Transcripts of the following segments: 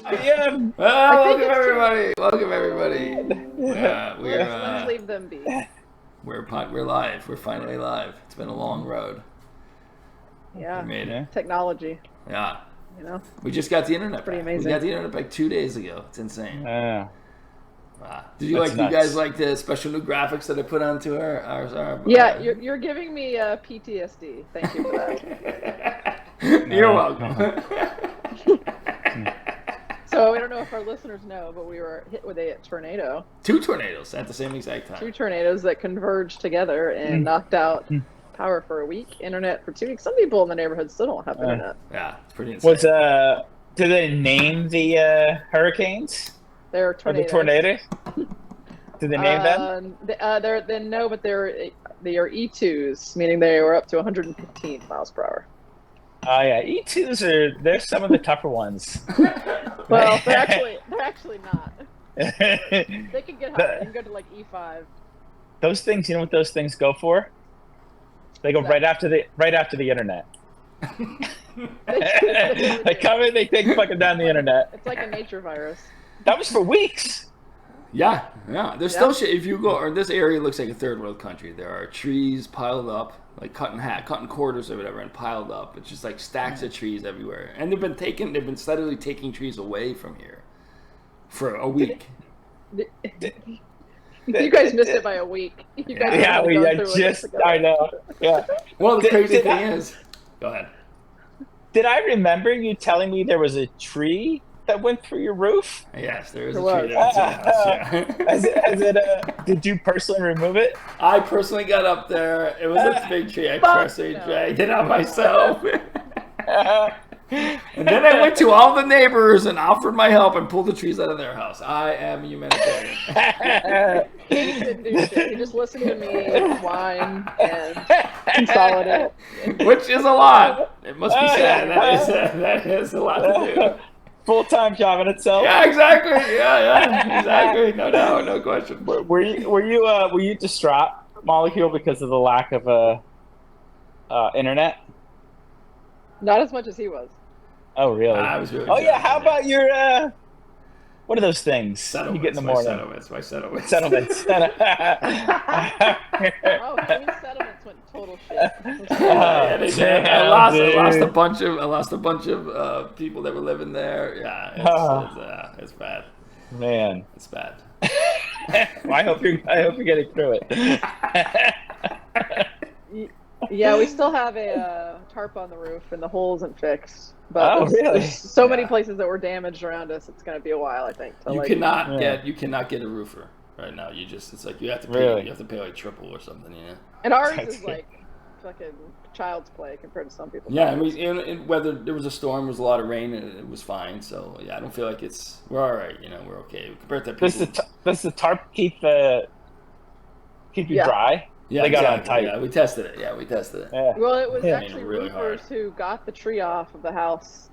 Welcome everybody. Welcome everybody. Let's leave them be. We're live. We're finally live. It's been a long road. Yeah. We made it. Technology. Yeah. You know. We just got the internet. Pretty back. amazing. We got the internet like 2 days ago. It's insane. Yeah. Wow. Did you That's you nuts. guys like the special new graphics that I put onto our Yeah, you're giving me PTSD. Thank you for that. You're welcome. So I don't know if our listeners know, but we were hit with a tornado. 2 tornadoes at the same exact time. 2 tornadoes that converged together and knocked out power for a week, internet for 2 weeks. Some people in the neighborhood still don't have internet. Yeah, it's pretty insane. Did they name the hurricanes? They're tornadoes. Or the tornadoes? Did they name them? No, but they are E2s, meaning they were up to 115 miles per hour. Oh yeah, E2s they're some of the tougher ones. Well, they're actually not. They can get higher. They can go to like E5. Those things, you know what those things go for? They go right after the internet. They come in, they take fucking down the internet. It's like a nature virus. That was for weeks. Yeah. There's still shit. If you go, or this area looks like a third world country. There are trees piled up, like cut in quarters or whatever, and piled up. It's just like stacks of trees everywhere. And they've been steadily taking trees away from here for a week. You guys missed it by a week. You guys I know. Yeah. Well, the crazy thing is, go ahead. Did I remember you telling me there was a tree that went through your roof? Yes, there is a tree that went through the house. Did you personally remove it? I personally got up there. It was a big tree. I personally dragged it out myself. And then I went to all the neighbors and offered my help and pulled the trees out of their house. I am a humanitarian. He didn't do shit. He just listened to me whine and consolidate. Which is a lot. It must be sad. That is a lot to do. Full-time job in itself. Yeah, exactly. Yeah, exactly. No doubt, no question. Were you distraught, Molecule, because of the lack of internet? Not as much as he was. Oh, really? I was really yeah. How about your what are those things settlements, you get in the morning? My settlements. Settlements. Oh, Queen's settlements went total shit. Yeah, they did. I lost a bunch of people that were living there. Yeah, it's bad. Man, it's bad. Well, I hope you're getting through it. Yeah, we still have a tarp on the roof, and the hole isn't fixed. But there's so many places that were damaged around us. It's going to be a while, I think. You cannot get a roofer right now. It's like you have to pay. You have to pay like triple or something. Yeah. And ours is like fucking child's play compared to some people. Yeah, I mean, whether there was a storm, there was a lot of rain, and it was fine. So yeah, I don't feel like we're all right. We're okay compared to people. Does the tarp keep you dry? Yeah, they got exactly. on tight. Yeah, we tested it. Yeah. Well, it was actually really roofers hard. who got the tree off of the house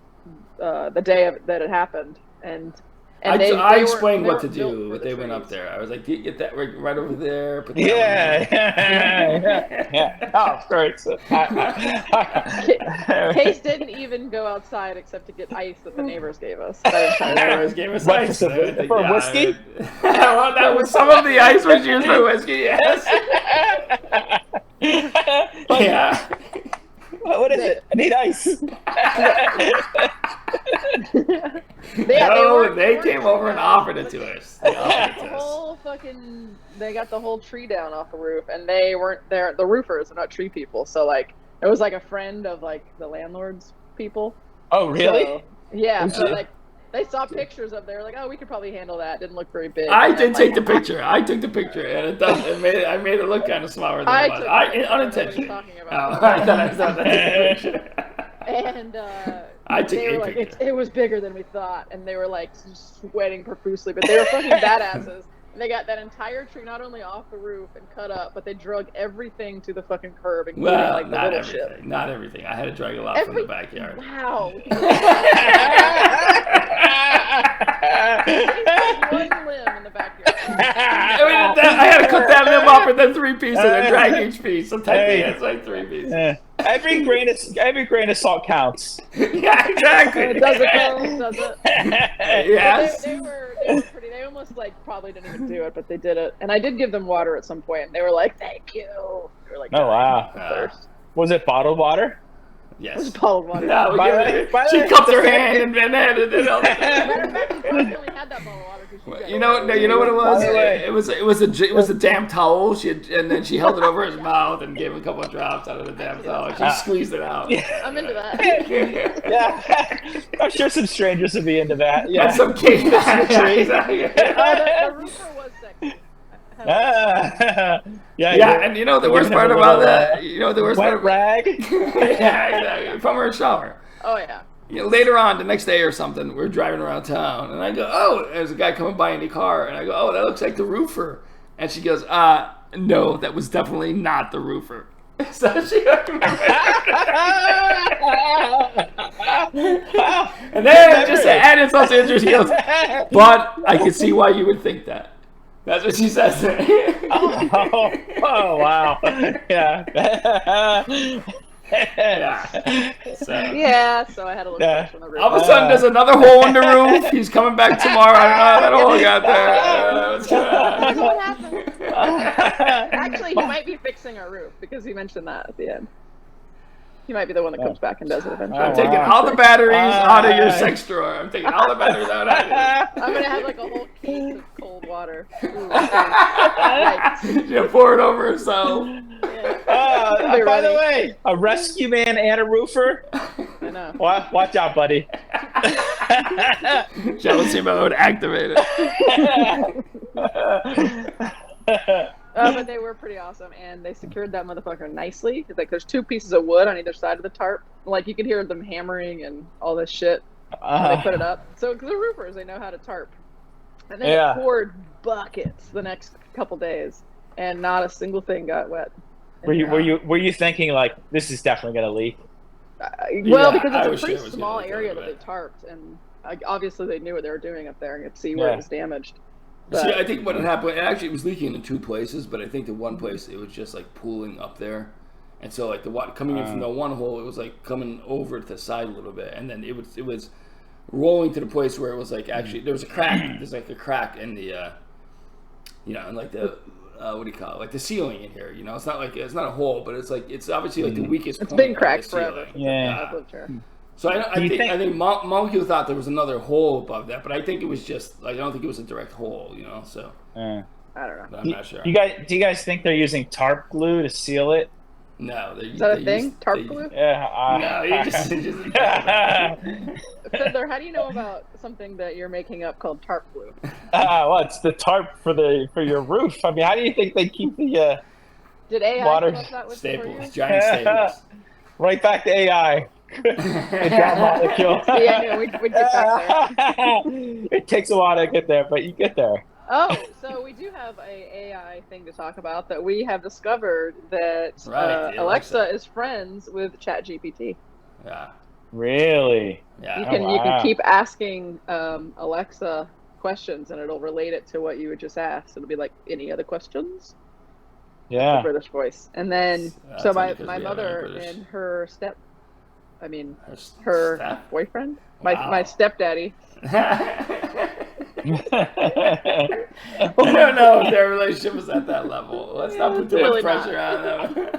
the day that it happened, and I explained what to do, but they went up there. I was like, get that right over there. Put that Yeah. Oh, of course. Case didn't even go outside except to get ice that the neighbors gave us. Neighbors gave us ice. For whiskey? Well, that was some of the ice was used for whiskey, yes. Yeah. What is it? I need ice. They came over and offered it to us. They got the whole tree down off the roof, and they weren't there. The roofers are not tree people, so like it was like a friend of like the landlord's people. Oh, really? So, yeah. So like they saw pictures of. They were like, oh, we could probably handle that. Didn't look very big. I did take the picture. I took the picture, and I made it look kind of smaller than it was. Unintentionally. I thought that picture. And I took they were like, it was bigger than we thought, and they were like sweating profusely, but they were fucking badasses. And they got that entire tree not only off the roof and cut up, but they drug everything to the fucking curb, including like the little shit. Not everything. I had to drag a lot from the backyard. Wow. One limb in the backyard. I had to cut that limb off and then 3 pieces and drag each piece. Sometimes it's like 3 pieces. every grain of salt counts. Yeah, exactly. It does it, does it? Yes. They were pretty. They almost like probably didn't even do it, but they did it. And I did give them water at some point, and they were like, "Thank you." They were like, Oh wow! thirst. Was it bottled water? It was Yes. bottled water. No, By the way, she the cupped her fact hand and handed it over. Matter of fact, we probably only had that bottle of water because she got You know what it was? By the way- It was a damn towel. And then she held it over his mouth and gave a couple of drops out of the damn towel. She squeezed it out. I'm into that. Yeah, I'm sure some strangers would be into that. Yeah, That's some cake. Exactly. The roofer was sexy. yeah, Yeah, and you know the worst Giving him part a about little, that? You know the worst wet part? rag. Yeah, exactly. From her shower. Oh yeah. You know, later on, the next day or something, we're driving around town, and I go, "Oh, there's a guy coming by in the car," and I go, "Oh, that looks like the roofer," and she goes, no, that was definitely not the roofer." So she and then just to add insult to injury, she goes, "But I can see why you would think that." That's what she says. oh wow! Yeah. Yeah. So. Yeah. So I had a little crush on the roofer. All of a sudden, there's another hole in the roof. He's coming back tomorrow. I don't know how that hole got there. What's going on? So what happened? Actually, he might be fixing our roof because he mentioned that at the end. He might be the one that comes back and does it eventually. I'm taking all the batteries out of your sex drawer. I'm taking all the batteries out of it. I'm gonna have like a whole case of cold water. Ooh, okay. She'll pour it over herself. Yeah. Be By the ready. way, a rescue man and a roofer. I know. Watch out, buddy. Jealousy mode activated. But they were pretty awesome, and they secured that motherfucker nicely. It's like there's 2 pieces of wood on either side of the tarp. Like you could hear them hammering and all this shit. When they put it up. So the roofers, they know how to tarp. And then Yeah. it poured buckets the next couple days, and not a single thing got wet. Were you thinking like this is definitely gonna leak? Well, Yeah, because I it's wish a it pretty was small gonna area go that to they tarped, and obviously they knew what they were doing up there and could see where Yeah. it was damaged. See, But I think what had happened, actually it was leaking in 2 places, but I think the one place it was just like pooling up there. And so like the water coming in from the one hole, it was like coming over to the side a little bit, and then it was rolling to the place where it was like actually there was a crack. There's like a crack in the in like the what do you call it? Like the ceiling in here. You know, it's not a hole, but it's like it's obviously like the weakest. it's point been of cracked the forever. ceiling. Yeah. I've lived here. So I Do you think Molecule thought there was another hole above that, but I think it was just like I don't think it was a direct hole. You know, so I don't know. I'm not sure. Do you guys think they're using tarp glue to seal it? No, Is that a thing? Tarp glue? Yeah. No, you just Fiddler, how do you know about something that you're making up called tarp glue? Well, it's the tarp for your roof. I mean, how do you think they keep the Did AI Water come up that with for staples, you? giant staples. right back to AI? Good job, Molecule. See, I knew we'd get back there. It takes a while to get there, but you get there. Oh, so we do have a AI thing to talk about that we have discovered that Right, the Alexa Alexa. is friends with ChatGPT. Yeah, Really? yeah. You Oh, can wow. keep asking Alexa questions and it'll relate it to what you would just ask. It'll be like, any other questions? The Yeah. British voice. And then That's so only my 'cause my we have mother a British- and her her staff? boyfriend, Wow. my stepdaddy. I don't know if their relationship was at that level. Let's not put too Really much not. pressure on them.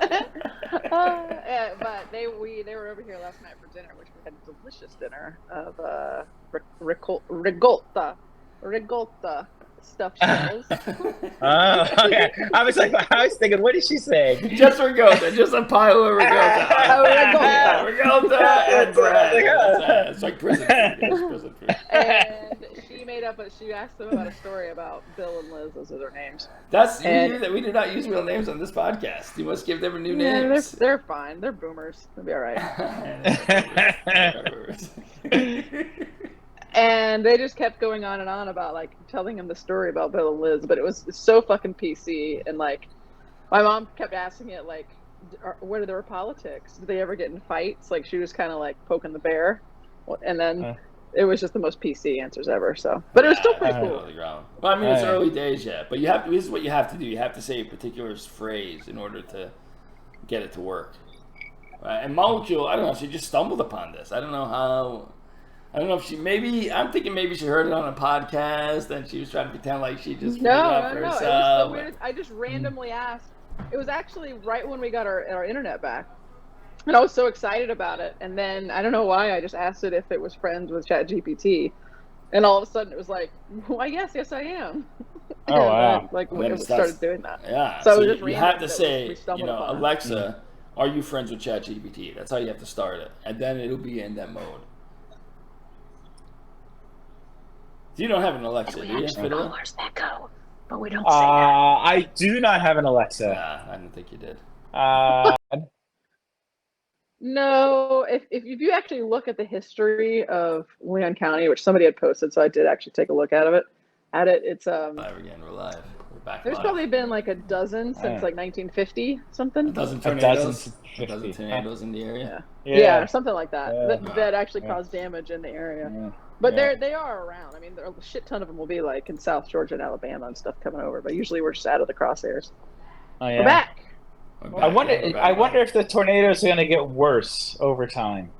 Yeah, but they were over here last night for dinner, which we had a delicious dinner of ricotta stuffed shells. Okay. I was thinking, what is she saying? Just ricotta, just a pile of ricotta. Oh, ricotta. Ricotta and bread. It's like prison food. It's prison food. And she asked them about a story about Bill and Liz. Those are their names. That's And- you that we do not use real names on this podcast. You must give them new Yeah, names. they're fine. They're boomers. They'll be all right. And they just kept going on and on about like telling him the story about Bill and Liz, but it was so fucking PC. And like, my mom kept asking it like, what are their politics? Did they ever get in fights? Like she was kind of like poking the bear, and then it was just the most PC answers ever. So, but it was still pretty cool. Well, I mean, it's Right. early days yet, but this is what you have to do. You have to say a particular phrase in order to get it to work. Right? And Molecule, I don't know, she just stumbled upon this. I don't know how. I don't know if I'm thinking maybe she heard it on a podcast and she was trying to pretend like she just figured it out for No. It was herself. so weird. I just randomly asked. It was actually right when we got our internet back. And I was so excited about it. And then I don't know why, I just asked it if it was friends with ChatGPT. And all of a sudden it was like, why, yes, I am. Oh, wow. Like, And then we it started starts- doing that. Yeah, So so it was just you random have to that say, we stumbled you know, upon it. Alexa, are you friends with ChatGPT? That's how you have to start it. And then it'll be in that mode. You don't have an Alexa, do you? Fiddler? Echo, but we don't I do not have an Alexa. Yeah, I didn't think you did. No, if you actually look at the history of Leon County, which somebody had posted, so I did actually take a look at it. It's Live again, we're live. We're back there's live. probably been like a dozen since like 1950 something. a dozen A tornadoes. dozen, A dozen tornadoes in the area. Yeah, or something like that. Yeah. That actually Yeah. caused damage in the area. Yeah. But Yeah. they are around. I mean, there are a shit ton of them will be like in South Georgia and Alabama and stuff coming over. But usually we're just out of the crosshairs. Oh, yeah. We're back. We're I back, wonder. yeah, we're back I live. wonder if the tornadoes are going to get worse over time.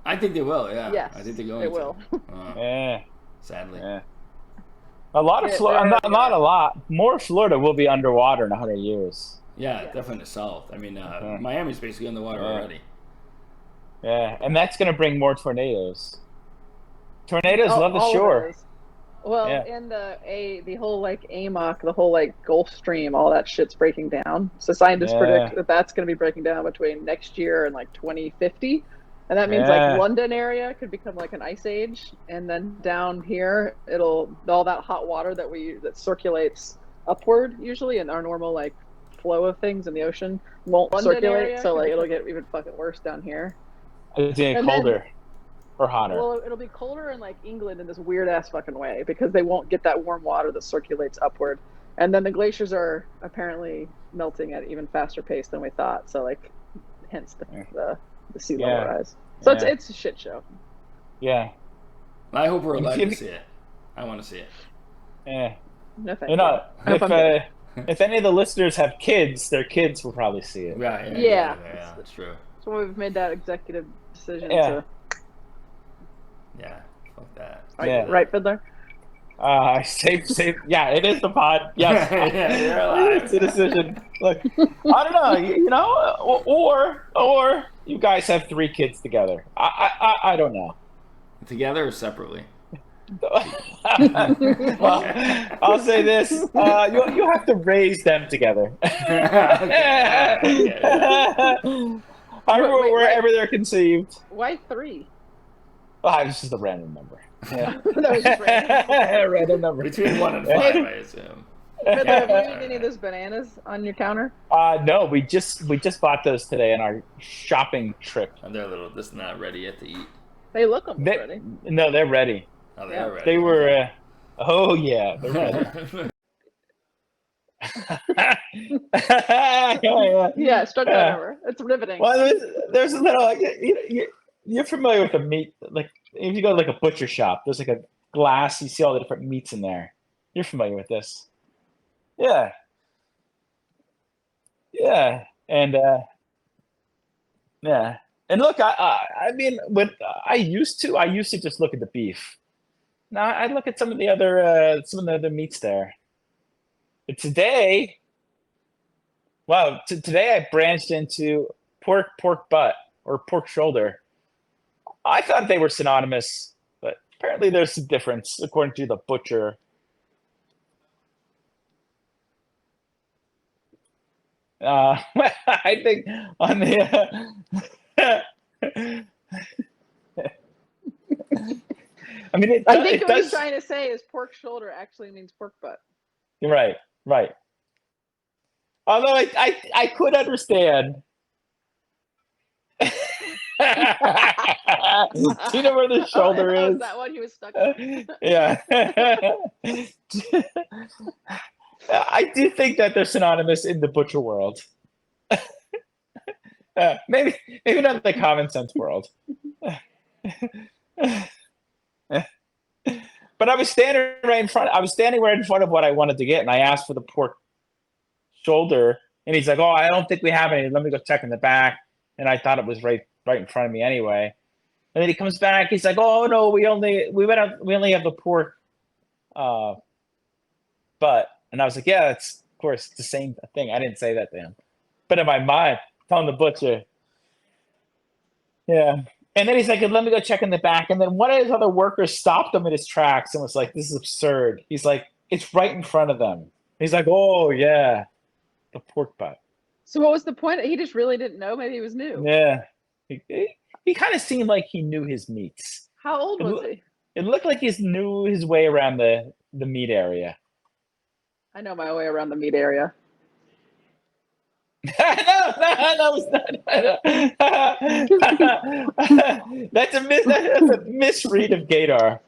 I think they will, yeah. Yes, I think they're going they to. will. Yeah. Sadly. Yeah. A lot of Yeah, Florida. they're- Not a lot. More Florida will be underwater in 100 years. Yeah, Yes. definitely the south. I mean, Okay. Miami's basically underwater Yeah. already. Yeah, and that's going to bring more tornadoes. Tornadoes love the All of shore. those. Well, Yeah. and the whole like AMOC, the whole like Gulf Stream, all that shit's breaking down. So scientists Yeah. predict that that's going to be breaking down between next year and like 2050, and that means Yeah. like London area could become like an ice age, and then down here all that hot water that circulates upward usually in our normal like flow of things in the ocean won't London circulate, area so could like it'll become- Mm-hmm. get even fucking worse down here. It's getting And then- colder or hotter. Well, it'll be colder in like England in this weird ass fucking way because they won't get that warm water that circulates upward, and then the glaciers are apparently melting at even faster pace than we thought. So like, hence the sea level Yeah. rise. So Yeah. it's a shit show. Yeah. I hope we're allowed Give to me- see it. I want to see it. Yeah. No thank You know, I hope I'm if any of the listeners have kids, their kids will probably see it. Right. Yeah. Yeah, that's true. So we've made that executive decision. Yeah. To, Yeah. Fuck that. Yeah. right, Fiddler. Safe. Yeah, it is the pod. Yes. Yeah, you're alive. It's a decision. Look, I don't know. You know, or you guys have 3 kids together. I don't know. Together or separately? Well, I'll say this: you have to raise them together. Wait, Wherever they're conceived. Why 3? This is a random number. Yeah. That was just random. Random number. Between 1 and 5, I assume. Fiddler, have you eaten any of those bananas on your counter? No, we just bought those today on our shopping trip. And they're a little just not ready yet to eat. They look almost They- ready. No, they're ready. Oh, they Yeah. are ready. They were. Oh yeah, they're ready. yeah. Yeah, start that over. It's riveting. Well, there's a little. Like, you're familiar with the meat. Like if you go to like a butcher shop, there's like a glass. You see all the different meats in there. You're familiar with this. Yeah. Yeah, and yeah, and look, I mean, when I used to just look at the beef. Now I look at some of the other meats there. But today, today I branched into pork butt or pork shoulder. I thought they were synonymous, but apparently there's some difference according to the butcher. I think on the. I mean, I think it what he's does. trying to say is pork shoulder actually means pork butt. Right. Although I could understand. Do you know where the shoulder Oh, is? that what he was stuck on? Yeah. I do think that they're synonymous in the butcher world. Maybe not in the common sense world. But I was standing right in front of what I wanted to get, and I asked for the pork shoulder, and he's like, "Oh, I don't think we have any. Let me go check in the back." and I thought it was right in front of me anyway. And then he comes back. He's like, "Oh no, we only have the pork butt." And I was like, "Yeah, that's of course the same thing." I didn't say that to him, but in my mind, telling the butcher, yeah. And then he's like, "Let me go check in the back." And then one of his other workers stopped him in his tracks and was like, "This is absurd." He's like, "It's right in front of them." He's like, "Oh yeah, the pork butt." So what was the point? He just really didn't know. Maybe he was new. Yeah, he kind of seemed like he knew his meats. How old was he? It looked like he knew his way around the meat area. I know my way around the meat area. No, it's not. That's a misread of Gator.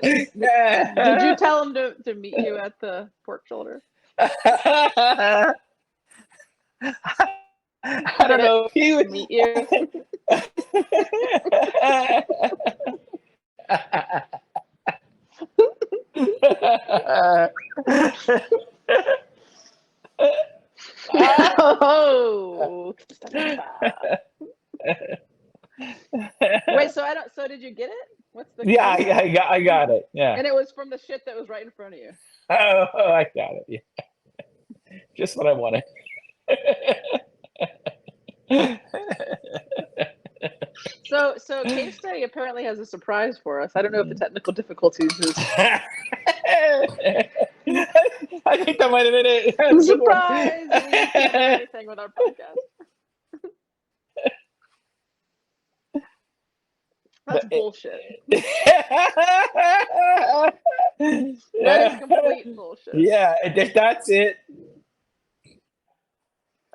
Did you tell him to meet you at the pork shoulder? I don't know if he would meet you. Oh. Wait, so did you get it? What's the Yeah, I got it. Yeah. And it was from the shit that was right in front of you. Oh, I got it. Yeah. Just what I wanted. So Case Day apparently has a surprise for us. I don't know if the technical difficulties is I think that might have been it. surprise. We can't do anything with our podcast. That's bullshit. That is complete bullshit. Yeah, that's it.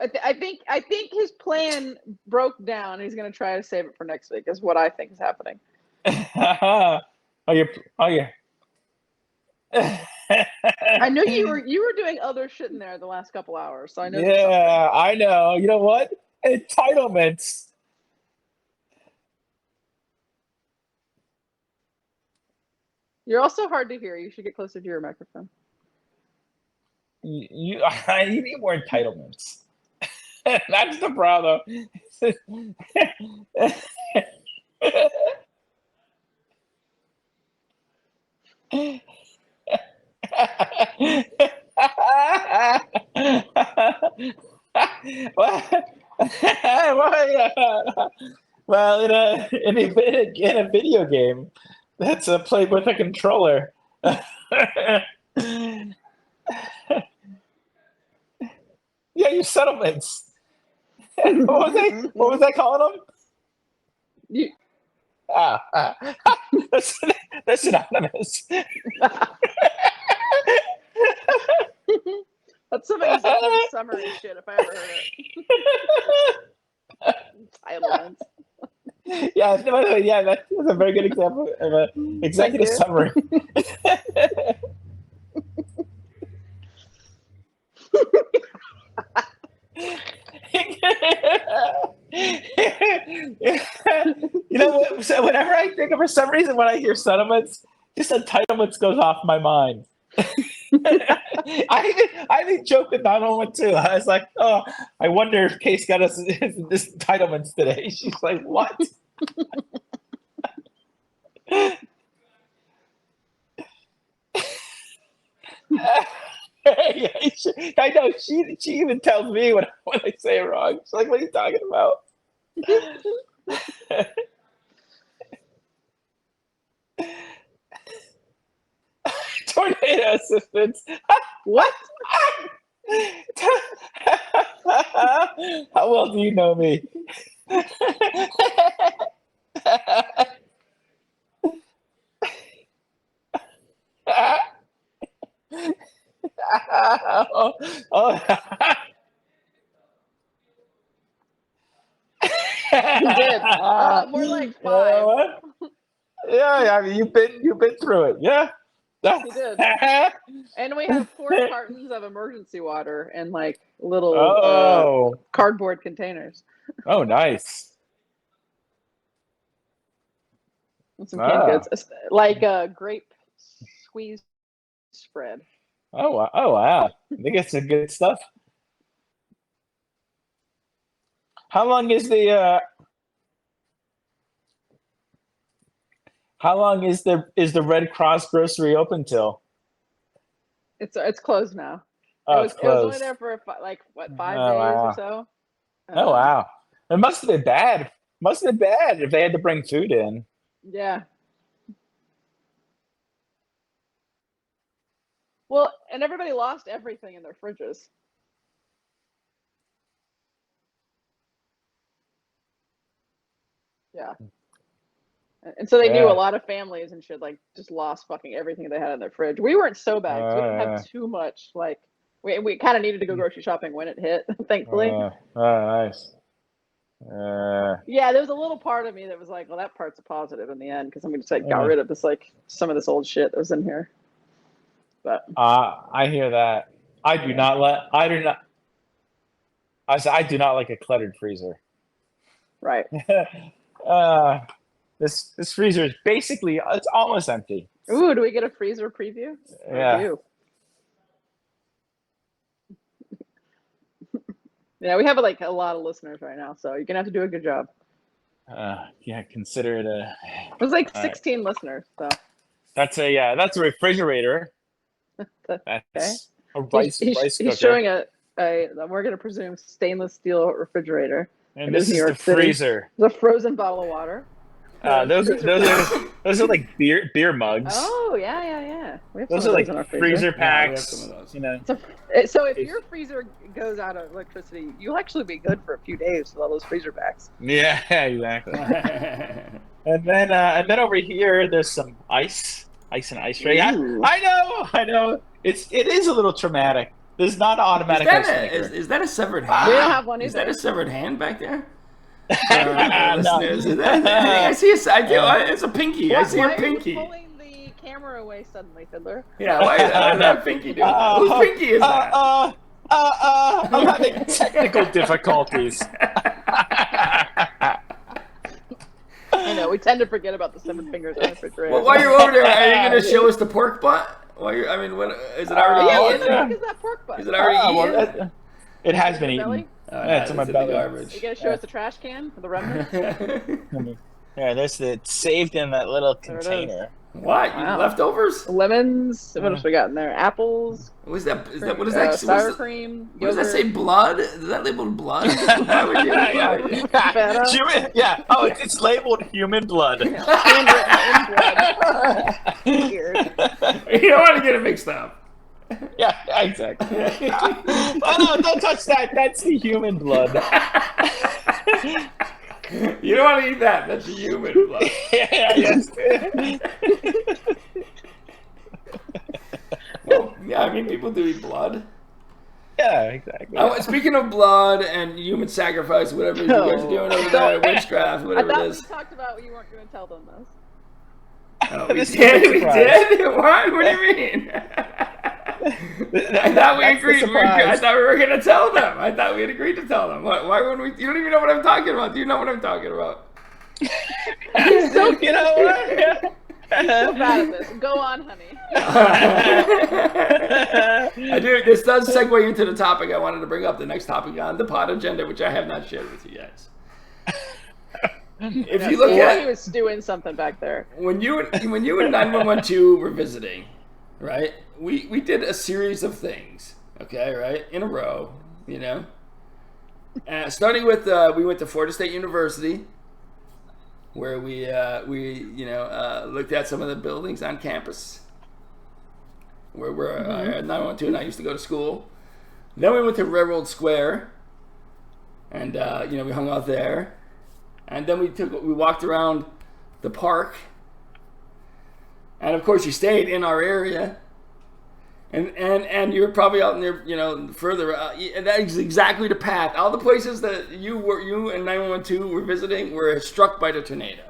I think his plan broke down. He's going to try to save it for next week. Is what I think is happening. Oh yeah. I knew you were doing other shit in there the last couple hours, so I know. Yeah, I know. You know what? Entitlements. You're also hard to hear. You should get closer to your microphone. You need more entitlements. That's the problem. Well, in a video game, that's played with a controller. Yeah, your settlements. What was I calling them? They're synonymous. That's some executive summary shit if I ever heard it. Entitlements. Yeah, by the way, yeah, that's a very good example of an executive summary. You know what? So whenever I think of, for some reason, when I hear settlements, just entitlements goes off my mind. I even joked with that moment too. I was like, "Oh, I wonder if Case got us this entitlements today." She's like, "What?" Yeah, I know. She even tells me when I say it wrong. She's like, "What are you talking about?" Tornado assistance. What? How well do you know me? Oh. You did. More like 5. Yeah, I mean, you've been through it. Yeah. You did. And we have 4 cartons of emergency water in like little cardboard containers. Oh, nice. And some canned goods, like a grape squeeze spread. Oh wow! I think it's some good stuff. How long is the Red Cross grocery open till? It's closed now. Oh, it it's was only closed. there for 5 days wow. or so. Oh wow. It must have been bad. Must have been bad if they had to bring food in. Yeah. Well, and everybody lost everything in their fridges. Yeah. And so they knew a lot of families and shit like just lost fucking everything they had in their fridge. We weren't so bad 'cause we didn't have too much. Like we kind of needed to go grocery shopping when it hit, thankfully. Nice. Yeah, there was a little part of me that was like, well, that part's a positive in the end because I'm just like got rid of this like some of this old shit that was in here. But I hear that. I do not like a cluttered freezer. Right. This freezer is basically it's almost empty. Ooh, do we get a freezer preview? Yeah. Yeah, we have like a lot of listeners right now, so you're gonna have to do a good job. Yeah, consider it a. It was like 16 listeners, so. That's a refrigerator. That's a rice cooker. He's showing we're gonna presume stainless steel refrigerator. And this is the freezer. There's a frozen bottle of water. Those are like beer mugs. Oh yeah. We have those are like freezer packs. Yeah, you know. So if your freezer goes out of electricity, you'll actually be good for a few days with all those freezer packs. Yeah, exactly. and then over here there's some ice and ice tray. I know. It is a little traumatic. There's not an automatic ice maker. Is that a severed hand? We don't have one either. Is that a severed hand back there? No. I see it's a pinky. I see a pinky. Why are you pulling the camera away suddenly, Fiddler? Yeah, why is that pinky doing that? Whose pinky is that? I'm having technical difficulties. I know, we tend to forget about the 7 fingers on the refrigerator. Well, while you're over there, are you going to show us the pork butt? What is it already eaten? Yeah, is that pork butt? Is it already eaten? It has been eaten. It's in my belly. Garbage. You gonna show us the trash can for the remnants? Yeah, it's saved in that little container. What? Wow. Leftovers? Lemons. What else we got in there? Apples. What is that? What is that? Sour cream. What does that say? Blood? Is that labeled blood? Why would you? Yeah. Oh, it's labeled human blood. Handwritten in blood. Weird. You don't want to get it mixed up. Yeah, exactly. Oh no! Don't touch that. That's the human blood. You don't want to eat that. That's human blood. Yes. Well, yeah, I mean, people do eat blood. Yeah, exactly. Speaking of blood and human sacrifice, whatever you guys are doing over there, witchcraft, whatever it is. I thought we talked about you weren't going to tell them this. Oh, we did? We did? What? What do you mean? I thought we agreed. I thought we were going to tell them. I thought we had agreed to tell them. Why wouldn't we? You don't even know what I'm talking about. Do you know what I'm talking about? You know what? I'm so bad at this. Go on, honey. I do. This does segue into the topic I wanted to bring up. The next topic on the pod agenda, which I have not shared with you guys. If you look at, he was doing something back there. When you and 9112 were visiting, right? We did a series of things, okay, right, in a row, you know. Starting with we went to Florida State University, where we looked at some of the buildings on campus, where 9112 and I used to go to school. Then we went to Railroad Square, and we hung out there. And then we walked around the park, and of course you stayed in our area, and you're probably out there, further. That is exactly the path. All the places that you and 912 were visiting were struck by the tornado.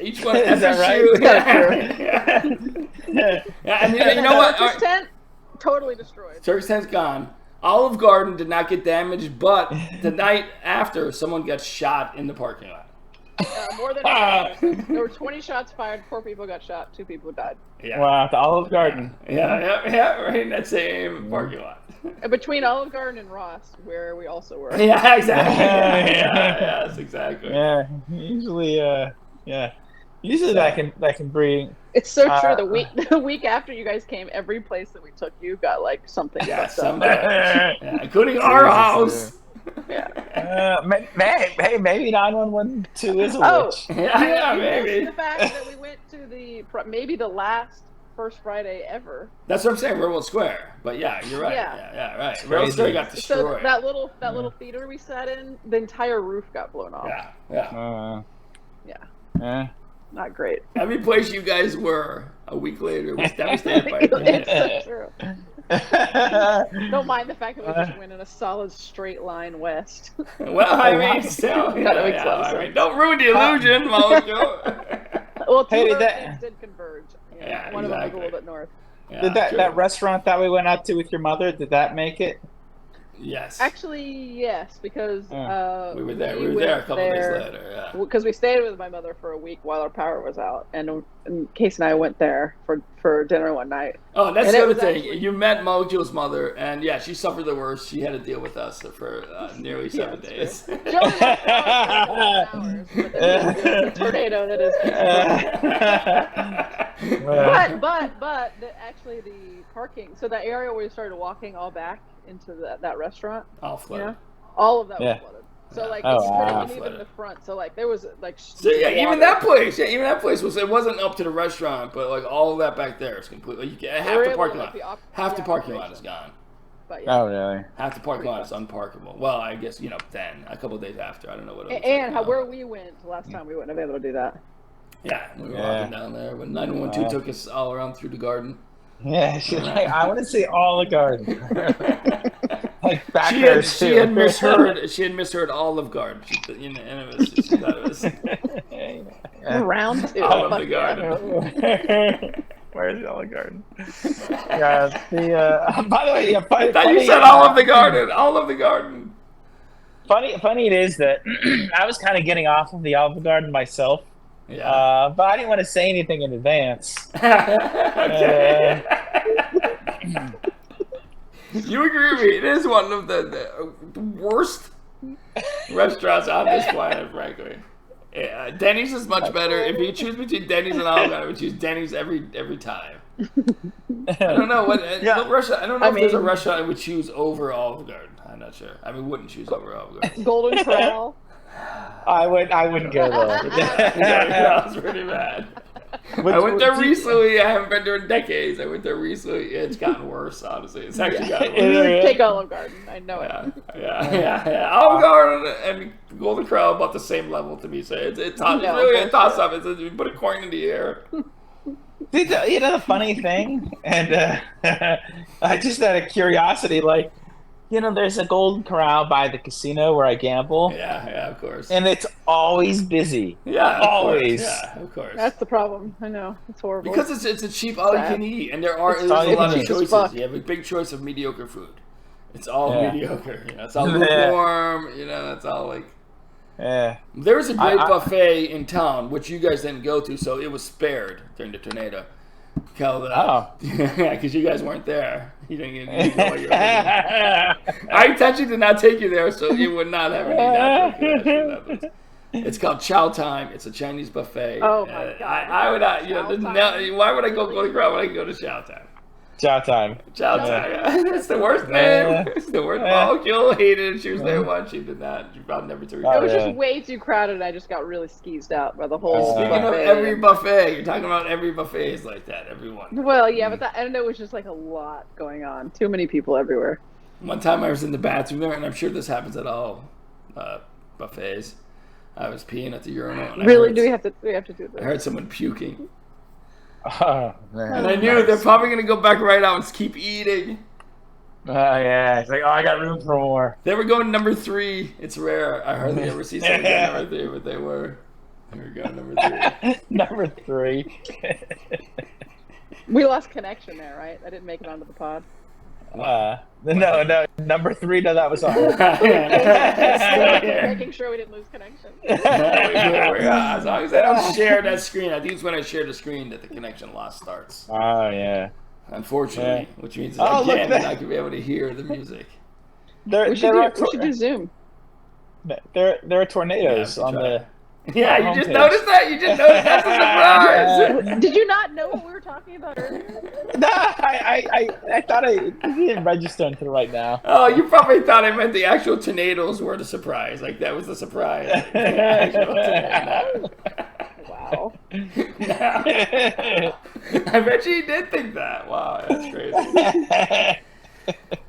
Each one. Is that right? Yeah. And you know what? Turk's tent totally destroyed. Turk's tent's gone. Olive Garden did not get damaged, but the night after, someone got shot in the parking lot. More than a There were 20 shots fired. 4 people got shot. 2 people died. Yeah. Wow, the Olive Garden. Yeah, right in that same parking lot. Between Olive Garden and Ross, where we also were. Yeah, exactly. Yes, exactly. Yeah, usually, Usually that can bring. It's so true. The week after you guys came, every place that we took you got like something. Yeah, fucked up. yeah, including our house. Yeah. Hey, maybe 911-2 is a witch. Yeah, You maybe. missed the fact that we went to maybe the last First Friday ever. That's what I'm saying, Railroad Square. But yeah, you're right. Yeah. Yeah, right. Railroad Square got destroyed. So that little theater we sat in, the entire roof got blown off. Yeah. Yeah. Not great. Every place you guys were a week later was devastated by it. It's so true. Don't mind the fact that we just went in a solid straight line west. Well, I mean, still, don't ruin the illusion, Mojo. Well, two roads did converge. Yeah, one of them was a little bit north. Yeah, did that restaurant that we went out to with your mother, did that make it? Yes. Actually, yes, because we were there. We were there a couple days later. Yeah. Because we stayed with my mother for a week while our power was out, and Case and I went there for dinner one night. Oh, that's the other thing. You met Mojo's mother, and yeah, she suffered the worst. She had to deal with us for nearly 7 days. She only was 4 hours, but then the tornado that is. But actually the parking. So that area where we started walking all back into that restaurant, all flooded. All of that was flooded. So like it's pretty uneven in the front. So like there was like. So yeah, even that place was. It wasn't up to the restaurant, but like all of that back there is completely. Half the parking lot. Half the parking lot is gone. But, yeah. Oh really? Half the parking lot is unparkable. Well, I guess then a couple of days after, I don't know what. Where we went last time, we wouldn't have been able to do that. Yeah, we were walking down there when 912 took us all around through the garden. Yeah, she's like, I want to see all the garden. Like back she had misheard Olive Garden. She thought it was round 2. Olive Garden. Where's the Olive Garden? Yeah, by the way, I thought you said Olive Garden. Funny it is that I was kind of getting off of the Olive Garden myself. Yeah. But I didn't want to say anything in advance. You agree with me? It is one of the worst restaurants on this planet, frankly. Yeah, Denny's is much better. If you choose between Denny's and Olive Garden, I would choose Denny's every time. I don't know what restaurant. I don't know if there's a restaurant I would choose over Olive Garden. I'm not sure. I mean, wouldn't choose over Olive Garden. Golden Corral. I wouldn't go there. That was pretty bad. I went there recently. I haven't been there in decades. I went there recently. It's gotten worse, honestly. It's actually gotten worse. Take Olive Garden. I know it. Yeah. Olive Garden and Golden Corral about the same level to me. So it's really a toss-up. You put a coin in the air. You know the funny thing? And I just out of curiosity, like, there's a Golden Corral by the casino where I gamble. Yeah, of course. And it's always busy. Yeah, always. Yeah, of course. That's the problem. I know. It's horrible. Because it's a cheap all you can eat, and there's a lot of choices. You have a big choice of mediocre food. It's all mediocre. It's all lukewarm. It's all like. Yeah. There was a great buffet in town, which you guys didn't go to, so it was spared during the tornado. Because you guys weren't there. You didn't know what you were doing. I intentionally did not take you there, so you would not have any natural. It's called Chow Time. It's a Chinese buffet. Oh my god! I would not. Why would I go Golden Corral when I can go to Chow Time? Chow Time. It's the worst name. It's the worst. Molecule hated it. She was there once. She did not. She found never to. It was just way too crowded. And I just got really skeezed out by the whole. Speaking of every buffet, you're talking about every buffet is like that. Everyone. Well, yeah, but I don't know. It was just like a lot going on. Too many people everywhere. One time I was in the bathroom there, and I'm sure this happens at all buffets. I was peeing at the urinal. And really? Do we have to do this? I heard someone puking. Oh, man. And I knew they're probably going to go back right out and keep eating. Yeah. It's like, I got room for more. They were going number 3. It's rare. I hardly ever see someone go number 3, but they were. Here we go, number 3. Number 3. We lost connection there, right? I didn't make it onto the pod. No, number 3. No, that was on. Making sure we didn't lose connection. As long as I don't share that screen, I think it's when I share the screen that the connection loss starts. Oh yeah. Unfortunately, which means again that I could be able to hear the music. We should do Zoom. There are tornadoes on the. Yeah, you just noticed that? You just noticed that's a surprise! Did you not know what we were talking about earlier? No, I thought it didn't register until right now. Oh, you probably thought I meant the actual tornadoes were the surprise. Like, that was the surprise. Wow. I bet you did think that. Wow, that's crazy.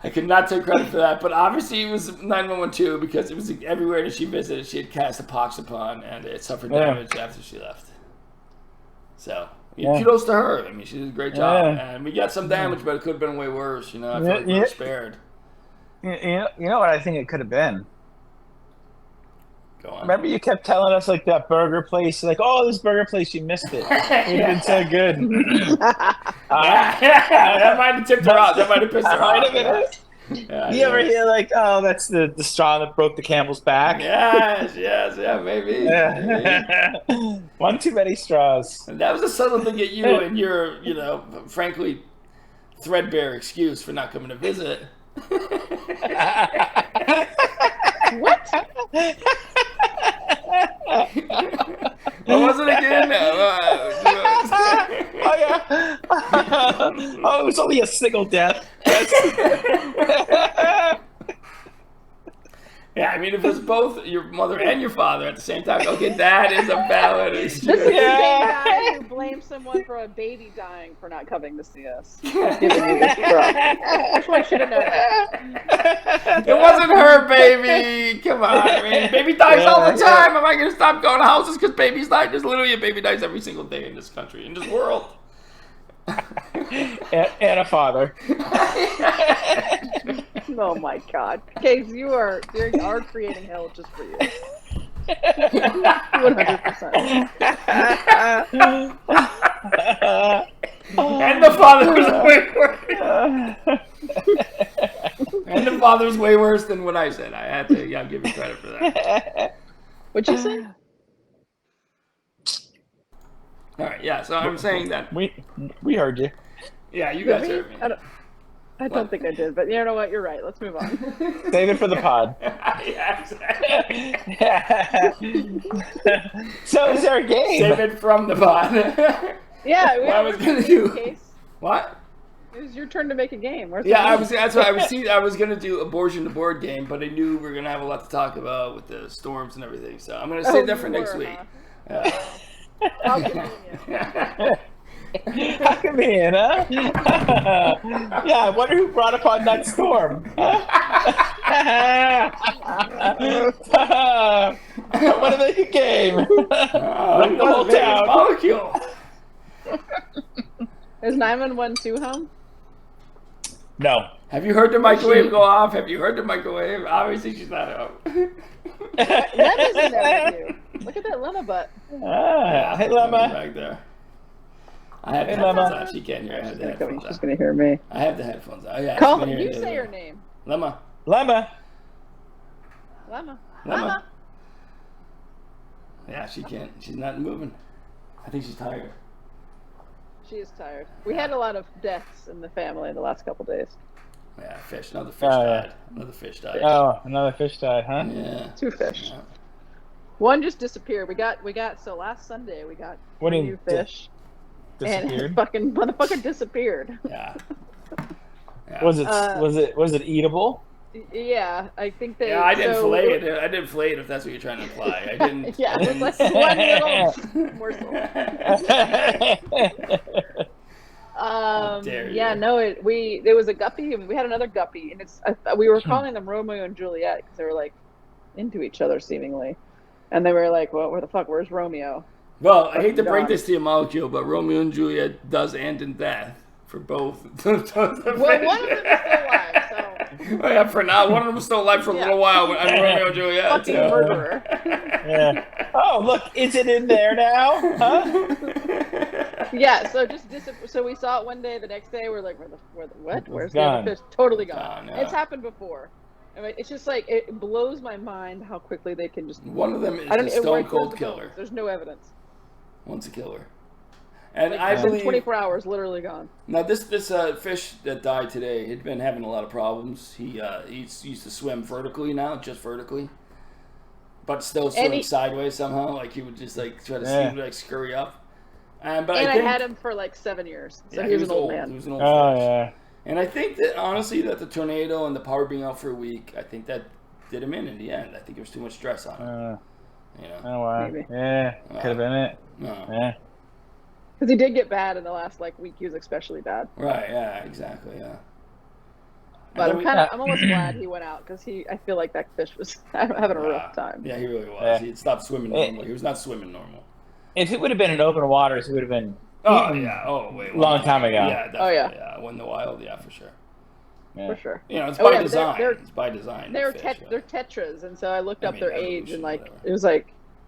I could not take credit for that, but obviously it was 911 too, because it was everywhere that she visited, she had cast a pox upon, and it suffered damage after she left. So, kudos to her. I mean, she did a great job, and we got some damage, but it could have been way worse. You know, I feel like we were spared. You know what I think it could have been? Go on. Remember you kept telling us like that burger place, like, oh, this burger place, you missed it. It's been so good. That might have tipped her off. That might have pissed her off. You ever hear like, oh, that's the straw that broke the camel's back? Yes, maybe. Maybe. One too many straws. And that was a subtle thing at you and your, frankly, threadbare excuse for not coming to visit. What? What was it again? Oh yeah. Oh, it was only a single death. Yeah, I mean, if it's both your mother and your father at the same time, okay, that is a valid excuse. This is the same guy who blames someone for a baby dying for not coming to see us. Giving you this crap. That's why I should have known that. It wasn't her baby. Come on, I mean, baby dies all the time. Am I going to stop going to houses because babies die? There's literally a baby dies every single day in this country, in this world. and a father. Oh my God, Case, you are creating hell just for you. 100%. And the father was way worse. And the father's way worse than what I said. I had to give you credit for that. What'd you say? All right, yeah. So I'm saying that we heard you. Yeah, you guys heard me. I don't think I did, but you know what? You're right. Let's move on. Save it for the pod. Yeah, So is there a game? Save it from the pod. Yeah, I was gonna do. Case. What? It was your turn to make a game. Where's That's what I was. I was gonna do abortion the board game, but I knew we were gonna have a lot to talk about with the storms and everything. So I'm gonna save that for next week. How convenient. How convenient, huh? Yeah, I wonder who brought upon that storm. What a make a game. The whole town. Molecule. Is 911 too home? No. Have you heard the microwave go off? Have you heard the microwave? Obviously, she's not home. Lemma's in there with you. Look at that Lemma butt. Hey, Lemma. Back there. I have the headphones on. She can't hear. I have the headphones on. She's going to hear me. I have the headphones on. Oh, yeah, Call her. You say her name. Lemma. Lemma. Lemma. Lemma. Yeah, she can't. She's not moving. I think she's tired. She is tired. We had a lot of deaths in the family in the last couple days. Yeah, fish. Another fish died. Another fish died. Oh, another fish died, huh? Yeah. 2 fish. Yeah. One just disappeared. We got so last Sunday we got What do you new fish. Disappeared? And fucking motherfucker disappeared. Yeah. Was it eatable? Yeah, I think they. Yeah, I didn't fillet it. I didn't fillet it if that's what you're trying to imply. I didn't. Yeah, it was like one little morsel. Yeah, no, there was a guppy, and we had another guppy, and we were calling them Romeo and Juliet because they were like into each other seemingly, and they were like, "Well, where the fuck? Where's Romeo?" Well, I hate to break this to you, Molecule, but Romeo and Juliet does end in death for both. Well, one of them is still alive, so. Oh, yeah, for now, one of them is still alive for a little while. I'm Romeo and Juliet. Fucking murderer. Yeah. Oh, look, is it in there now? Huh? Yeah, so so we saw it one day. The next day, we're like, what? Where's the other fish? Totally gone. Yeah. It's happened before. I mean, it's just like it blows my mind how quickly they can just. One of them is the stone cold killer. There's no evidence. One's a killer, and like, I believe 24 hours, literally gone. Now this fish that died today had been having a lot of problems. He used to swim vertically now, just vertically, but still swimming sideways somehow. Like he would just like try to see like scurry up. I had him for like 7 years, so he was an old man. He was an old fish. Yeah. And I think that honestly, that the tornado and the power being out for a week, I think that did him in the end. I think there was too much stress on him. You know. Oh wow. Maybe. Yeah, could have been it. No. Yeah. Because he did get bad in the last week. He was especially bad. Right. Yeah. Exactly. Yeah. But I'm almost glad he went out because I feel like that fish was having a rough time. Yeah, he really was. Yeah. He had stopped swimming normally. He was not swimming normal. If it would have been in open waters, he would have been. Oh yeah. Oh wait. Long time ago. Yeah. Definitely. Yeah. When the wild. Yeah, for sure. Yeah. For sure. You know, it's by design. It's by design. They're tetras, and so I looked up their age, and like it was like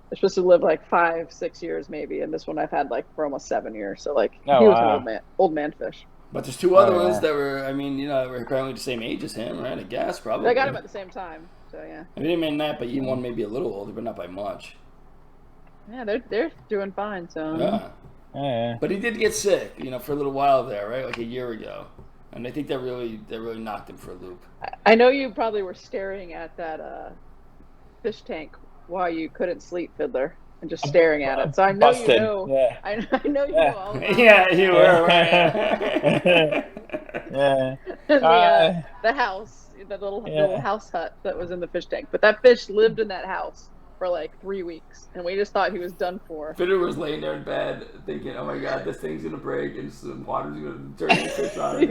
they're supposed to live like 5-6 years maybe, and this one I've had like for almost 7 years. So like he was an old man fish. But there's two other ones that were, I mean, were currently the same age as him, right? I guess probably. I got him at the same time, so yeah. I didn't mean that, but one maybe a little older, but not by much. Yeah, they're doing fine. So yeah. But he did get sick, for a little while there, right? Like a year ago. And I think that really knocked him for a loop. I know you probably were staring at that fish tank while you couldn't sleep, Fiddler, and just staring at it. So I know busted. you know. Yeah. I know you know all about Yeah, you were right. Yeah. The house, the little house hut that was in the fish tank. But that fish lived in that house for like 3 weeks, and we just thought he was done for. Fiddler was laying there in bed thinking, "Oh my God, this thing's gonna break and some water's gonna turn the fish on."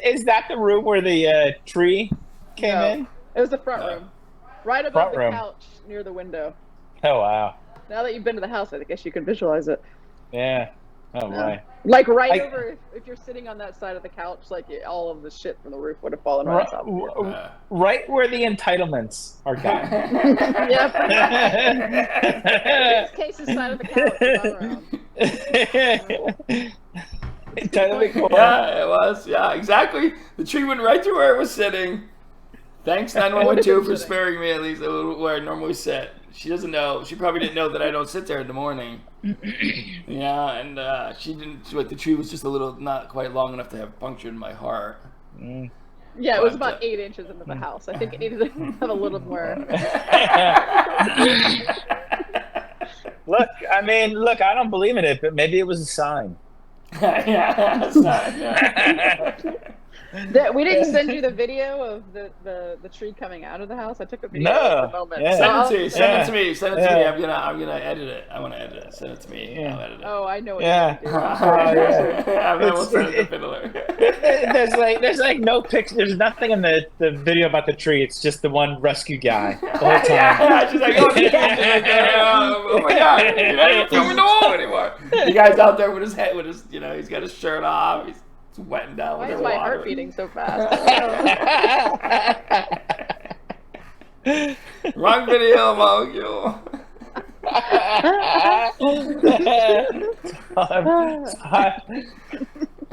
Is that the room where the tree came in? It was the front room, right above the couch near the window. Oh wow! Now that you've been to the house, I guess you can visualize it. Yeah. Oh my. Like over, if you're sitting on that side of the couch, like all of the shit from the roof would have fallen right on top of you. Right where the entitlements are gone. Yeah. Case's side of the couch. Yeah, it was. Yeah, exactly. The tree went right to where it was sitting. Thanks 912 for sparing me at least where I normally sit. She doesn't know. She probably didn't know that I don't sit there in the morning. Yeah, and she didn't. Like the tree was just a little, not quite long enough to have punctured my heart. Yeah, it was about 8 inches into the house. I think it needed to have a little more. Look, I don't believe in it, but maybe it was a sign. Yeah, a sign. Yeah. We didn't send you the video of the tree coming out of the house. I took a video at the moment. Yeah. Send it to me. Send it to me. I'm gonna edit it. I want to edit it. Send it to me. I'll edit it. Oh, I know what you're gonna do. I will send it to Fiddler. There's like no picture. There's nothing in the video about the tree. It's just the one rescue guy the whole time. Yeah, she's like, oh my God, you're not even filming the wall anymore. The guy's out there with his head, he's got his shirt off. He's wetting down. Why is my heart beating so fast? Wrong video, Mogul.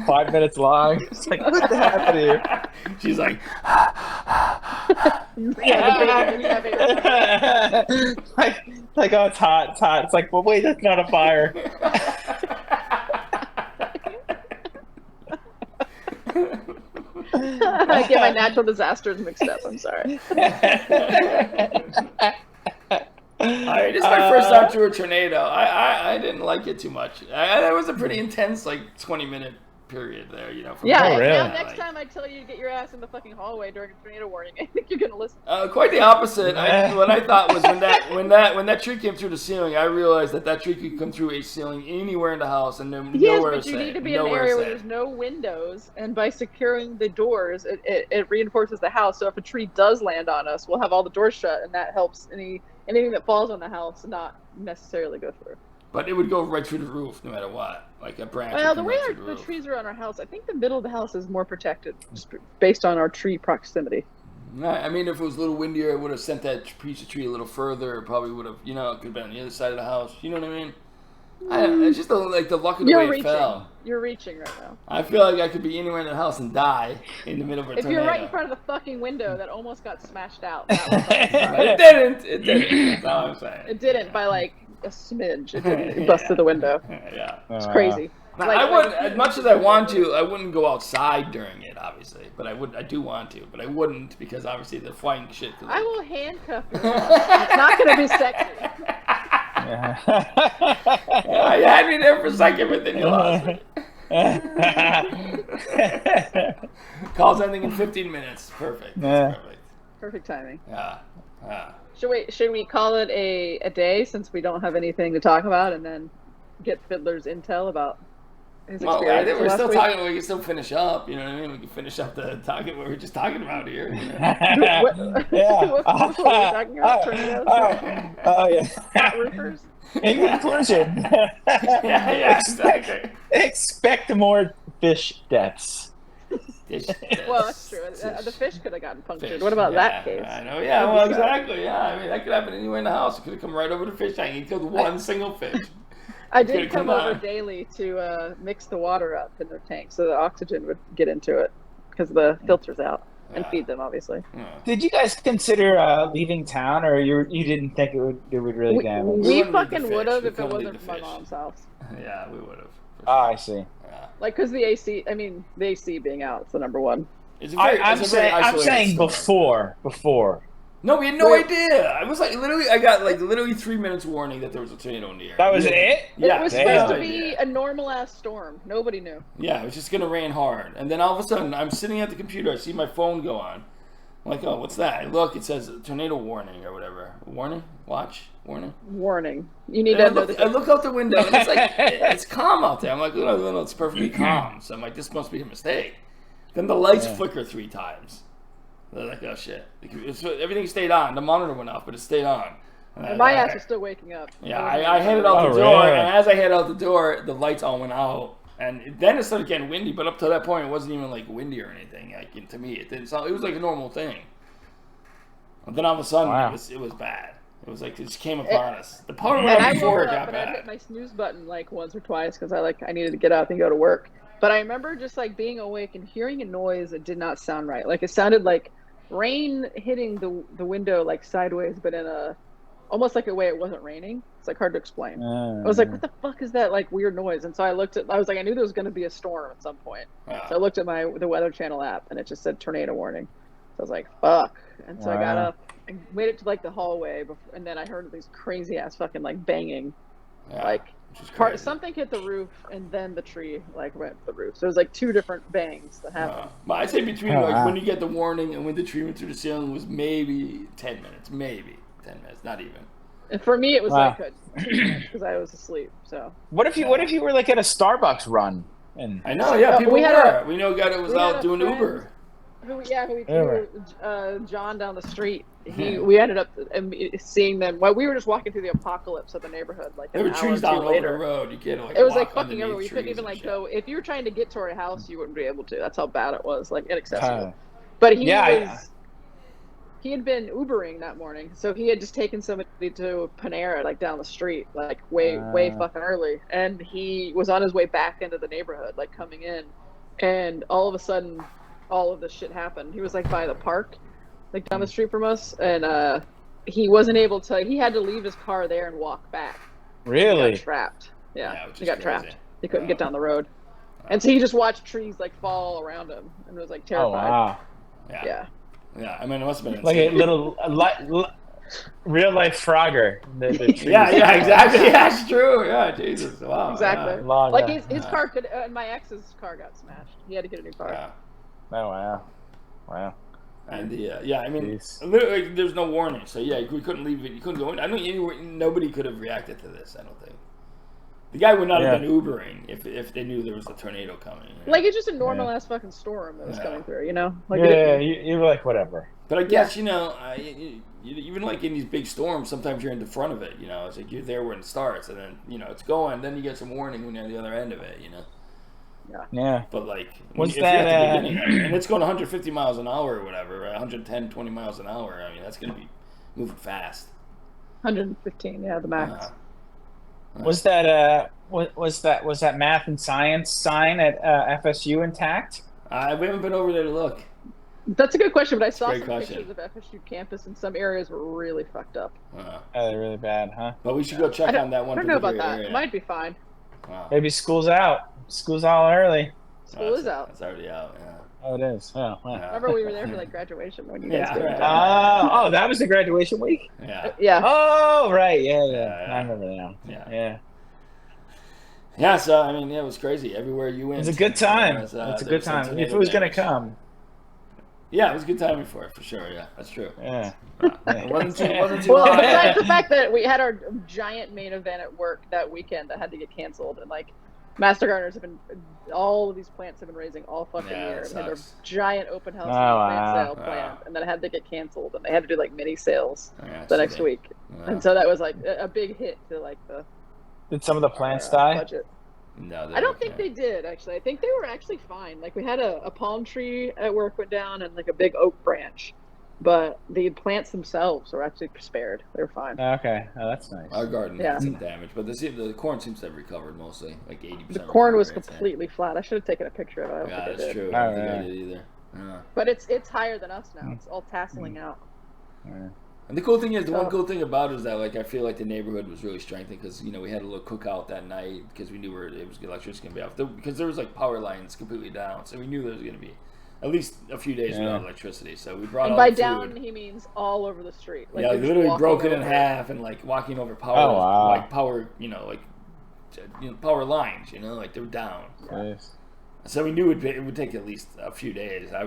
5 minutes long. It's like, what the happened here? She's like, like, oh, it's hot, it's hot. It's like, well, wait, that's not a fire. I get my natural disasters mixed up. I'm sorry. This is my first time through a tornado. I didn't like it too much. That was a pretty intense, 20-minute period there, Next time I tell you to get your ass in the fucking hallway during a tornado warning, I think you're gonna listen. Quite the opposite. What I thought was when that tree came through the ceiling, I realized that tree could come through a ceiling anywhere in the house and nowhere but you need to be in an area where there's no windows, and by securing the doors, it reinforces the house. So if a tree does land on us, we'll have all the doors shut, and that helps anything that falls on the house not necessarily go through. But it would go right through the roof no matter what, like a branch. Well, the way the trees are on our house, I think the middle of the house is more protected, just based on our tree proximity. I mean, if it was a little windier, I would have sent that piece of tree a little further. It probably would have, it could have been on the other side of the house. You know what I mean? It's just like the luck of the way it fell. You're reaching right now. I feel like I could be anywhere in the house and die in the middle of a tornado. If you're right in front of the fucking window that almost got smashed out. That was It didn't. It didn't. That's all I'm saying. It didn't by like a smidge. It didn't. It busted the window. Yeah. It's crazy. Now, I wouldn't, as much as I want to, I wouldn't go outside during it, obviously. But I do want to, but I wouldn't because obviously the flying shit. I will handcuff you. It's not going to be sexy. Yeah, you had me there for a second, but then you lost me. Calls ending in 15 minutes. Perfect. That's perfect. Perfect timing. Yeah. Should we call it a day since we don't have anything to talk about, and then get Fiddler's intel about his experience? Well, I think we're still talking. We can still finish up. You know what I mean? We can finish up the talking what we were just talking about here. You know? What were we talking about? Tornadoes? Oh yeah. Hot roofers? In conclusion, yeah, exactly. Expect more fish deaths. Well, that's true. The fish could have gotten punctured. What about that case? I know. Yeah. Well, exactly. Yeah. I mean, that could happen anywhere in the house. It could have come right over the fish tank. He killed one single fish. I did come over daily to mix the water up in their tank so the oxygen would get into it because the filter's out, and feed them, obviously. Yeah. Did you guys consider leaving town, or you didn't think it would really damage? We fucking would have if it wasn't for my mom's house. Yeah, we would have. Oh, I see. Yeah. Like, because the AC, the AC being out is the number one. I'm saying before. No, we had no idea. I was like, I got 3 minutes warning that there was a tornado in the air. That was it? Yeah. It was supposed to be a normal ass storm. Nobody knew. Yeah, it was just gonna rain hard, and then all of a sudden, I'm sitting at the computer. I see my phone go on. I'm like, oh, what's that? I look, it says tornado warning or whatever. Warning? Watch? Warning? Warning. You need to know I look out the window, and it's like, it's calm out there. I'm like, no, it's perfectly calm. So I'm like, this must be a mistake. Then the lights flicker 3 times. They're like, oh, shit. Everything stayed on. The monitor went off, but it stayed on. And my ass was still waking up. Yeah, I headed out the door, and as I headed out the door, the lights all went out. And then it started getting windy, but up to that point, it wasn't even like windy or anything. Like, to me, it didn't sound. It was like a normal thing. And then all of a sudden, it was bad. It was like it just came upon us. The power went out before it got bad. I hit my snooze button like once or twice because I needed to get up and go to work. But I remember just like being awake and hearing a noise that did not sound right. Like it sounded like rain hitting the window like sideways, but in a almost like a way it wasn't raining. It's like hard to explain. I was like, what the fuck is that like weird noise? And so I was like, I knew there was going to be a storm at some point. So I looked at the Weather Channel app and it just said tornado warning. So I was like, fuck. And so I got up and waited to like the hallway and then I heard these crazy ass fucking like banging. Like something hit the roof and then the tree like went to the roof. So it was like 2 different bangs that happened. But I'd say between like when you get the warning and when the tree went through the ceiling was maybe 10 minutes. Maybe 10 minutes, not even. And for me, it was like 2 minutes because I was asleep. So what if you were like at a Starbucks run? And I know, people were. We know a guy that was out doing Uber. Who we threw John down the street. We ended up seeing them. Well, we were just walking through the apocalypse of the neighborhood. Like there were trees down over the road. You can't like. It was like fucking everywhere. You couldn't even like go. If you were trying to get to our house, you wouldn't be able to. That's how bad it was. Like inaccessible. But he had been Ubering that morning, so he had just taken somebody to Panera, like down the street, like way fucking early, and he was on his way back into the neighborhood, like coming in, and all of a sudden, all of this shit happened. He was like by the park, like down the street from us, and he wasn't able to. He had to leave his car there and walk back. Really? He got trapped. Yeah, he got trapped. He couldn't get down the road, and so he just watched trees like fall around him and was like terrified. Oh wow. Yeah. Yeah, I mean, it must have been like a little real life Frogger. The yeah, exactly. Yeah, it's true. Yeah, Jesus. Wow. Exactly. Yeah. Like his car could, my ex's car got smashed. He had to get a new car. Yeah. Oh wow. And I mean, literally, there's no warning. So yeah, we couldn't leave it. You couldn't go in. I don't. Nobody could have reacted to this. I don't think. The guy would not have been Ubering if they knew there was a tornado coming. You know? Like it's just a normal ass fucking storm that was coming through, you know? Like you were like whatever. But I guess even like in these big storms, sometimes you're in the front of it. You know, it's like you're there when it starts, and then it's going. Then you get some warning when you're at the other end of it. You know. Yeah. But like, Was if that, you're at the beginning, and it's going 150 miles an hour or whatever, right? 110, 20 miles an hour. I mean, that's going to be moving fast. 115, yeah, the max. Was that math and science sign at FSU intact? We haven't been over there to look. That's a good question, but I saw Great some question. pictures of FSU campus, and some areas were really fucked up. Oh, they're really bad, huh? But we should go check on that one. I don't know about particular that. area. It might be fine. Wow. Maybe school's out. School's out early. School is out. It's already out. Yeah. Oh, it is. Oh, wow. Remember we were there for like graduation when you guys Yeah, did. right. Oh, that was the graduation week? Yeah. Yeah. Oh, right. Yeah. Yeah. I remember now. Yeah. Yeah, so I mean, it was crazy. Everywhere you went, It was a good time. It's It's a good time. If it was going to come. Yeah, it was a good time before, for sure. Yeah, that's true. Yeah. It wasn't too Well, long. besides the fact that we had our giant main event at work that weekend that had to get canceled, and like Master Gardeners have been, all of these plants have been raising all fucking Yeah, year, that and had their sucks. giant open house Oh, plant wow. sale planned, and then it had to get canceled, and they had to do like mini sales Yeah, the next so week, they- and so that was like a big hit to like the Did some of the plants our, die? budget. No, I don't think they did actually. I think they were actually fine. Like we had a palm tree at work went down and like a big oak branch, but the plants themselves were actually spared. They were fine. Okay. Oh, that's nice. Our garden Yeah. had some damage, but the corn seems to have recovered mostly, like 80%. The corn was recovery, I'd say. completely flat. I should have taken a picture of it. I don't Yeah, think I that's did. true. Oh, I don't think I yeah. did either. Yeah. But it's higher than us now. It's all tasseling out. Yeah. And the cool thing is, the one So- cool thing about it is that, like, I feel like the neighborhood was really strengthened because, you know, we had a little cookout that night because we knew where it was electricity going to be off. Because there was, like, power lines completely down. So we knew there was going to be at least a few days Yeah. without electricity. So we brought And all by the down, food. he means all over the street. Like Yeah, you're just literally walking broke it in over half and, like, walking over power, Oh, wow. like, power, power lines, like, they were down. Nice. So we knew it would take at least a few days. I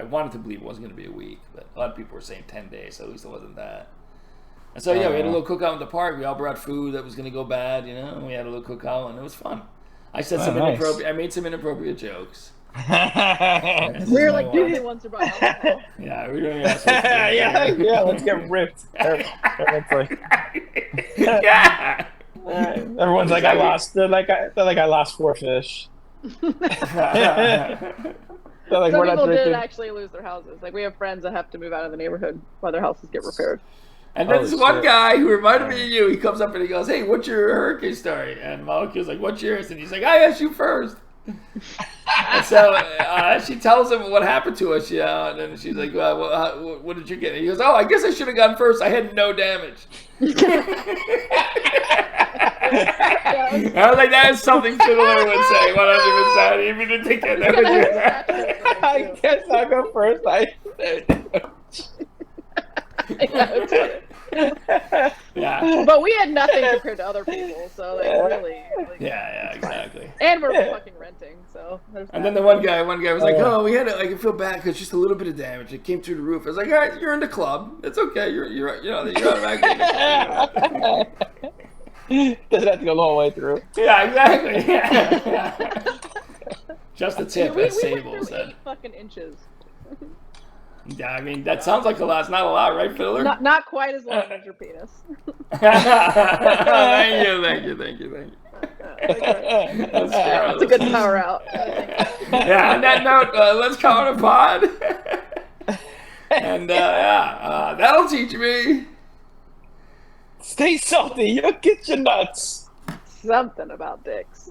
wanted to believe it wasn't going to be a week, but a lot of people were saying 10 days, so at least it wasn't that. And so, yeah, we had a little cookout in the park. We all brought food that was going to go bad, and we had a little cookout, and it was fun. I said I made some inappropriate jokes. We were like the only ones about alcohol. Yeah, we don't even supposed to do yeah, let's get ripped. Everyone's like, Yeah. everyone's like, they're like, I lost 4 fish. They're like, Some we're not people did drinking. actually lose their houses. Like we have friends that have to move out of the neighborhood while their houses get repaired. And then Oh, this one shit. guy who reminded me of you, he comes up and he goes, "Hey, what's your hurricane story?" And Malachi's like, "What's yours?" And he's like, "I asked you first." And so she tells him what happened to us, and then she's like, well, what did you get? And he goes, "Oh, I guess I should have gone first. I had no damage." I was like, that is something Fiddler would say, 100%. Even didn't take that damage. I guess I'll go first. Yeah. But we had nothing compared to other people, so like really. Like, Yeah, exactly. And we're fucking renting, so. There's And that. then the one guy was like, "Oh, we had it. Like, I feel bad because just a little bit of damage. It came through the roof." I was like, "All right, you're in the club. It's okay. You're automatically in the club." Doesn't have to go the whole way through. Yeah, exactly. Yeah. Just a tip, we as went Sable through said. 8 fucking inches. Yeah, I mean that sounds like a lot. It's not a lot, right, Fiddler? Not quite as long as your penis. Thank you. That's a good power out. Yeah. On that note, let's call it a pod. And that'll teach me. Stay salty. You'll get your nuts. Something about dicks.